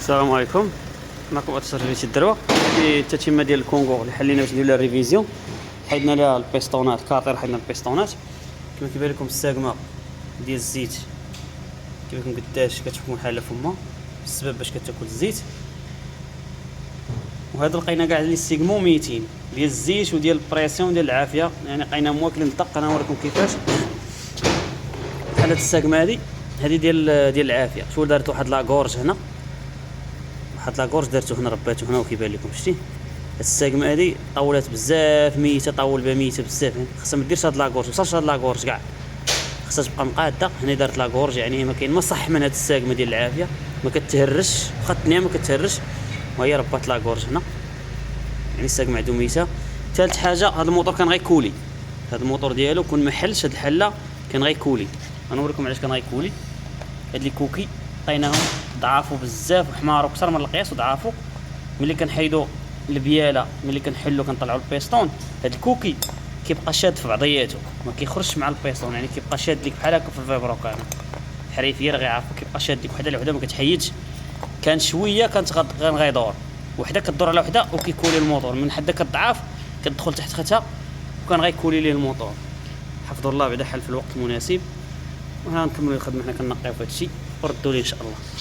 السلام عليكم. معكم سيرفيس الدروه في التتمه ديال الكونغو اللي حلينا باش نديرو لها ريفيزيون. حيدنا لها البيستونات كاطير، حيدنا البيستونات كما كيبان لكم. الساقمه ديال الزيت كيف لكم قداش كتكون حاله فمها السبب باش كتاكل الزيت. وهذا لقينا كاع اللي استيغمو 200 ديال الزيت وديال البريسيون ديال العافيه، يعني لقينا مواكلين الدق. انا نوريكم كيفاش بحال هاد الساقمه هذه ديال العافيه. شو دارت واحد لاكورج هنا، واحد لاكورج درتو هنا، رباتو هنا وكيبان لكم. شتي الساقمه هذه طولات بزاف، ميته، طول بها ميته بزاف. يعني خاصها ما ديرش هاد لاكورج، وصلش هاد لاكورج كاع، خاصها تبقى مقاده. هنا دارت لاكورج، يعني ما كاين ما صح من هاد الساقمه ديال العافيه، ما كتهرش، واخا الثانيه ما كتهرش، وهي ربات لاكورج هنا. يعني الساقمه عندو ميته. ثالث حاجه، هاد الموطور كان غيكولي، هاد الموطور ديالو كون ما حلش هاد الحله كان غيكولي. غنوريكم علاش كان غيكولي. هاد لي كوكي لقيناهم ضعافوا بزاف وحماروا اكثر من القياس وضعافوا. ملي كنحيدوا البياله، ملي كنحلو كنطلعوا البيستون، هاد الكوكي كيبقى شاد في بعضياته، ما كيخرجش مع البيستون، يعني كيبقى شاد ليك بحال هكا في الفيبرو. كان الحريفيه راه غيعرفوا كيبقى شاد ليك وحده لوحده ما كتحيدش. كان شويه كانت غيدور وحده كدور على وحده وكيكولي الموطور. من حدا كتضعف كتدخل تحت ختها وكان غيكولي ليه الموطور. حفظوا الله بعدا حل في الوقت المناسب. وها نكملوا الخدمه، حنا كنقيو في هادشي وردوا لي ان شاء الله.